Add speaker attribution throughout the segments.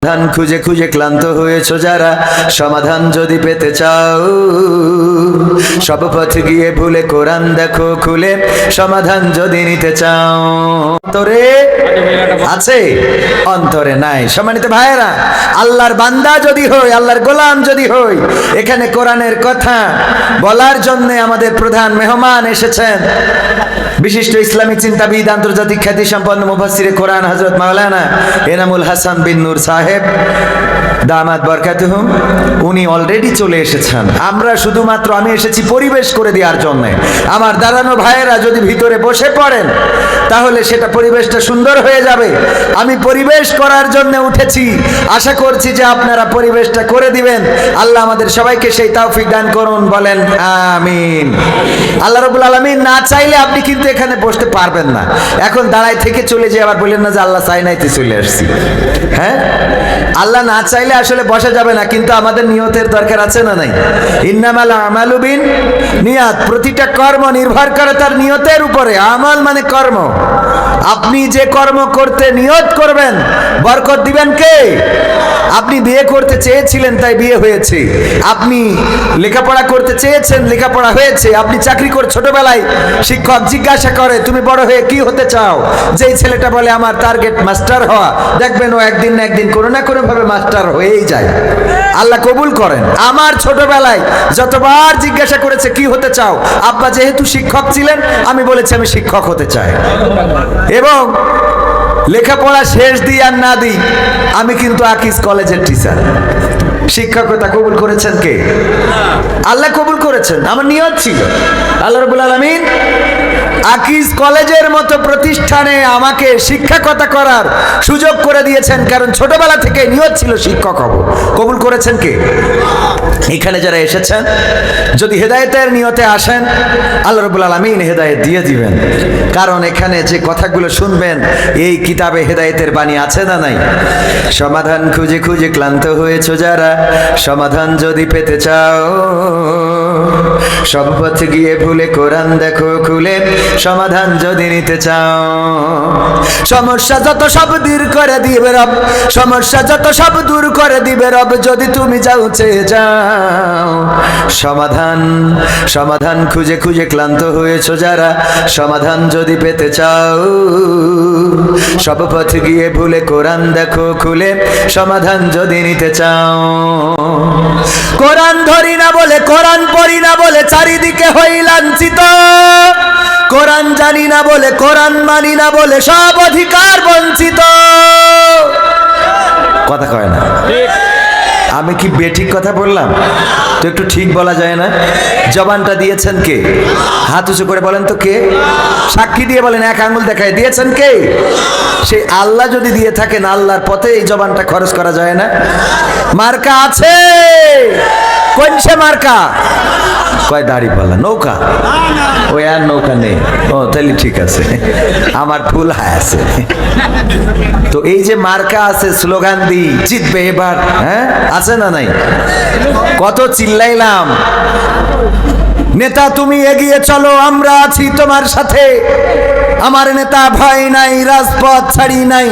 Speaker 1: সমাধান খুঁজে খুঁজে ক্লান্ত হয়েছো যারা, সমাধান যদি পেতে চাও সব পথ গিয়ে ভুলে কোরআন দেখো খুলে, সমাধান যদি নিতে চাও। অন্তরে আছে, অন্তরে নাই। সম্মানিত ভাইয়েরা, আল্লাহর বান্দা যদি হই, আল্লাহর গোলাম যদি হই, এখানে কোরআনের কথা বলার জন্য আমাদের প্রধান মেহমান এসেছেন বিশিষ্ট ইসলামিক চিন্তাবিদ, আন্তর্জাতিক খ্যাতি সম্পন্ন মুফাসসিরে কোরআন হযরত মাওলানা এনামুল হাসান বিন নূর সাহেব দামাত বরকাতুহুম। উনি অলরেডি চলে এসেছেন। আমরা শুধুমাত্র আমি এসেছি পরিবেশ করে দেওয়ার জন্য। আমার দাঁড়ানো ভাইয়েরা যদি ভিতরে বসে পড়েন তাহলে সেটা পরিবেশটা সুন্দর হয়ে যাবে। আমি পরিবেশ করার জন্য উঠেছি, আশা করছি যে আপনারা পরিবেশটা করে দিবেন। আল্লাহ আমাদের সবাইকে সেই তৌফিক দান করুন, বলেন আমিন। আল্লাহ রাব্বুল আলামিন না চাইলে আপনি কিন্তু এখানে বসতে পারবেন না। এখন দাঁড়ায় থেকে চলে যেয়ে আবার বললেন না যে আল্লাহ চাই নাইতে চলে আসছি। হ্যাঁ, আল্লাহ না চাইলে আসলে বসা যাবে না, কিন্তু আমাদের নিয়তের দরকার আছে না নাই? ইন্নামাল আমালু বিন নিয়াত। প্রতিটা কর্ম নির্ভর করে তার নিয়তের উপরে। আমল মানে কর্ম। আপনি যে কর্ম করতে নিয়ত করবেন, বরকত দিবেন কে? আপনি বিয়ে করতে চেয়েছিলেন তাই বিয়ে হয়েছে। আপনি লেখাপড়া করতে চেয়েছেন, লেখাপড়া হয়েছে। আপনি চাকরি করে ছোটবেলায় শিক্ষক জিজ্ঞাসা করে তুমি বড় হয়ে কি হতে চাও, যেই ছেলেটা বলে আমার টার্গেট মাস্টার হওয়া, দেখবেন ও একদিন না একদিন কোনো না কোনো ভাবে মাস্টার হয়েই যায়। আল্লাহ কবুল করেন। আমার ছোটবেলায় যতবার জিজ্ঞাসা করেছে কি হতে চাও, আব্বা যেহেতু শিক্ষক ছিলেন আমি বলেছি আমি শিক্ষক হতে চাই। এবং লেখাপড়া শেষ দিই আর না দিই, আমি কিন্তু আকিজ কলেজের টিচার। শিক্ষকতা কবুল করেছেন কে? আল্লাহ কবুল করেছেন। আমার নিয়ত ছিল, আল্লাহ রাব্বুল আলামিন আকিজ কলেজের মতো প্রতিষ্ঠানে আমাকে শিক্ষকতা করার সুযোগ করে দিয়েছেন, কারণ ছোটবেলা থেকে নিয়ত ছিল শিক্ষক হব। কবুল করেছেন কে? এখানে যারা এসেছেন যদি হেদায়েতের নিয়তে আসেন, আল্লাহ রাব্বুল আলামিন হেদায়েত দিয়ে দিবেন। কারণ এখানে যে কথাগুলো শুনবেন এই কিতাবে হেদায়েতের বাণী আছে না নাই? সমাধান খুঁজে খুঁজে ক্লান্ত হয়েছো যারা, সমাধান যদি পেতে চাও সব পথে গিয়ে ভুলে কোরআন দেখো খুলে, সমাধান যদি নিতে চাও। সমস্যা যত সব দূর করে দিবে রব, সমস্যা যত সব দূর করে দিবে রব, যদি তুমি যাও চেয়ে যাও। সমাধান সমাধান খুঁজে খুঁজে ক্লান্ত হয়েছো যারা, সমাধান যদি পেতে চাও সব পথে গিয়ে ভুলে কোরআন দেখো খুলে, সমাধান যদি নিতে চাও। কোরআন ধরি না বলে, কোরআন পড়ি না বলে চারিদিকে হই লাঞ্ছিত, কোরআন জানি না বলে, কোরআন মানি না বলে সব অধিকার বঞ্চিত। কথা কয় না? আমি কি বেঠিক কথা বললাম? তো একটু ঠিক বলা যায় না? জবানটা দিয়েছেন কে? হাত উঁচু করে বলেন তো কে? সাক্ষী দিয়ে বলেন, এক আঙ্গুল দেখায় দিয়েছেন কে? সেই আল্লাহ যদি দিয়ে থাকেন, আল্লাহর পথে এই জবানটা খরচ করা যায় না? মার্কা আছে? কোন সে মার্কা? কয় দাড়ি পাল্লা নৌকা। ওই আর নৌকা নেই। ও তাহলে ঠিক আছে, আমার ফুল হায় আছে। তো এই যে মার্কা আছে, স্লোগান দি জিতবে এবার, হ্যাঁ আছে না নাই? কত চিল্লাইলাম, নেতা তুমি এগিয়ে চলো আমরা আছি তোমার সাথে, আমার নেতা ভয় নাই রাজপথ ছাড়ি নাই,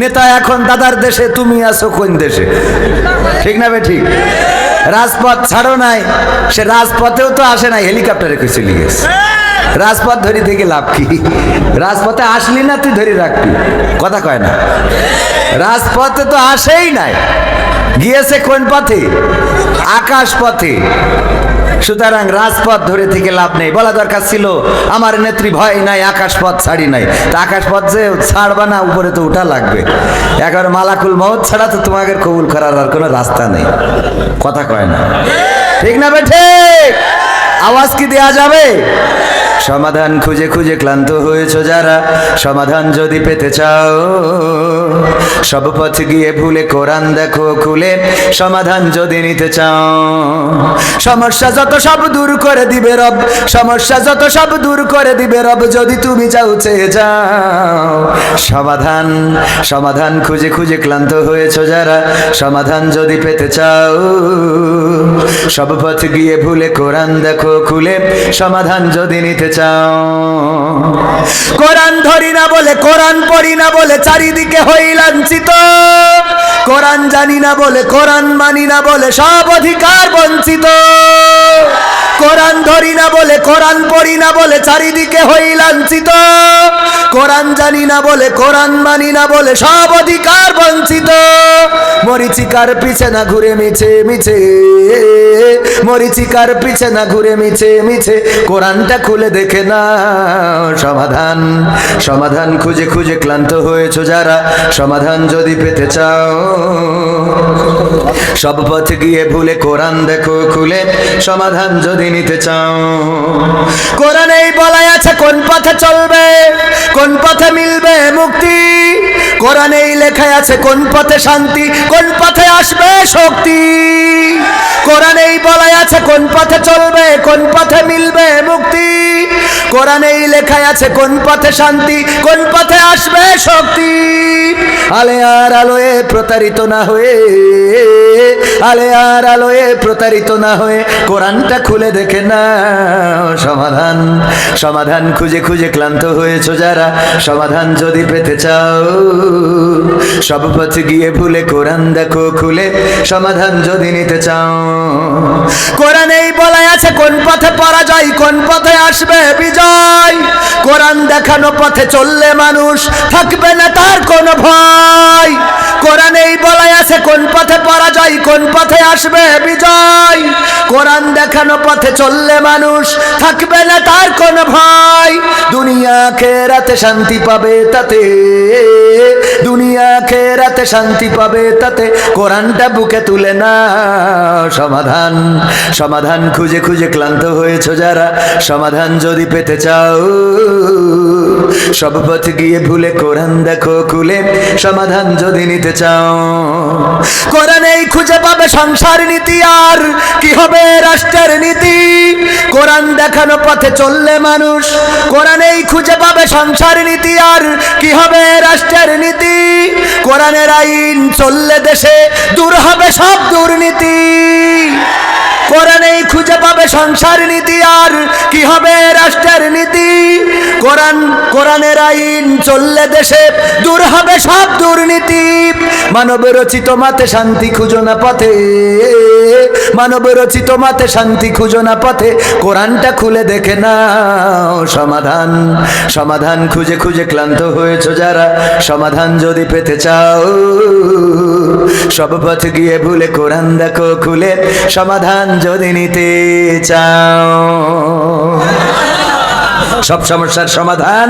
Speaker 1: নেতা এখন দাদার দেশে, তুমি আছো কোন দেশে? ঠিক না বে ঠিক? রাজপথ ছাড়ো নাই, সে রাজপথেও তো আসে নাই, হেলিকপ্টারে কই চলে গেছে। রাজপথ ধরি থেকে লাভ কি? রাজপথে আসলি না তুই ধরে রাখবি। কথা কয় না? রাজপথে তো আসেই নাই, গিয়েছে কোন পথে? আকাশ পথে। সুতরাং রাজপথ ধরে থেকে লাভ নেই। বলা দরকার ছিল আমার নেত্রী ভয় নাই আকাশ পথ ছাড়ি নাই। তা আকাশ পথ যে ছাড়বা না, উপরে তো উঠা লাগবে। একবার মালাকুল মউত ছাড়া তো তোমাকে কবুল করার আর কোনো রাস্তা নেই। কথা কয় না? ঠিক না বেঠে? আওয়াজ কি দেয়া যাবে? সমাধান খুঁজে খুঁজে ক্লান্ত হয়েছো যারা, সমাধান যদি পেতে চাও সব পথ গিয়ে ভুলে কোরআন দেখো খুলে, সমাধান যদি নিতে চাও। সমস্যা যত সব দূর করে দিবে রব, সমস্যা যত সব দূর করে দিবে রব, যদি তুমি যাও চেয়ে যাও। সমাধান সমাধান খুঁজে খুঁজে ক্লান্ত হয়েছো যারা, সমাধান যদি পেতে চাও সব পথ গিয়ে ভুলে কোরআন দেখো খুলে, সমাধান যদি নিতে চাও। কোরআন ধরি না বলে, কোরআন পড়ি না বলে চারিদিকে হই হই লাঞ্ছিত। কোরআন জানি না বলে, কোরআন মানি না বলে সব অধিকার বঞ্চিত। কোরআন ধরি না বলে, কোরআন পড়ি না বলে চারিদিকে হই লাঞ্ছিত। কোরআন জানি না বলে, কোরআন মানি না বলে সব অধিকার বঞ্চিত। মরিচিকার পিছে না ঘুরে মিছে মিছে, মরিচিকার পিছে না ঘুরে মিছে মিছে, কোরআনটা খুলে দেখে না সমাধান। সমাধান খুঁজে খুঁজে ক্লান্ত হয়েছো যারা, সমাধান যদি পেতে চাও সব পথ গিয়ে ভুলে কোরআন দেখো খুলে, সমাধান যদি নিতে চাও। কোরআনেই বলা আছে কোন পথে চলবে, কোন পথে মিলবে মুক্তি। কোরআনেই লেখা আছে কোন পথে শান্তি, কোন পথে আসবে শক্তি। কোরআনেই বলা আছে কোন পথে চলবে, কোন পথে মিলবে মুক্তি। কোরআনেই লেখা আছে কোন পথে শান্তি, কোন পথে আসবে শক্তি। আলে আর আলোয় প্রতারিত না হয়ে, আলে আর আলোয় প্রতারিত না হয়ে কোরআনটা খুলে দেখে না সমাধান। সমাধান খুঁজে খুঁজে ক্লান্ত হয়েছো যারা, সমাধান যদি পেতে চাও সব পথ গিয়ে ভুলে কোরআন দেখো খুলে, সমাধান যদি নিতে চাও। কোরআনেই বলা আছে কোন পথে পরাজয়, কোন পথে আসবে বিজয়। কোরআন দেখানো পথে চললে মানুষ থাকবে না তার কোনো ভয়। কোরআনেই বলা আছে কোন পথে পরাজয়, কোন পথে আসবে বিজয়। কোরআন দেখানো পথে চললে মানুষ থাকবে না তার কোনো ভয়। দুনিয়া আখিরাতে শান্তি পাবে তাতে, দুনিয়া আখিরাতে শান্তি পাবে তাতে, কোরআনটা বুকে তুলে না সমাধান। সমাধান খুঁজে খুঁজে ক্লান্ত হয়েছো যারা, সমাধান যদি পেতে চাও সব পথ গিয়ে ভুলে কোরআন দেখো খুলে, সমাধান যদি নিতে চাও। কোরআনেই খুঁজে পাবে সংসার নীতি, আর কি হবে রাষ্ট্রের নীতি। কোরআন দেখানো পথে চললে মানুষ, কোরআনেই খুঁজে পাবে সংসার নীতি, আর কি হবে রাষ্ট্রের নীতি। কোরআনের আইন চললে দেশে দূর হবে সব দুর্নীতি। কোরআনেই খুঁজে পাবে সংসার নীতি, আর কি হবে রাষ্ট্রের নীতি। কোরআনের আইন চললে দেশে দূর হবে সব দুর্নীতি। মানব রচিত মাতে শান্তি খুঁজো না পথে, মানব রচিত মাতে শান্তি খুঁজো না পথে, কোরআনটা খুলে দেখে না সমাধান। সমাধান খুঁজে খুঁজে ক্লান্ত হয়েছো যারা, সমাধান যদি পেতে চাও সব পথ গিয়ে ভুলে কোরআন দেখো খুলে, সমাধান যদি নিতে চাও। সব সমস্যার সমাধান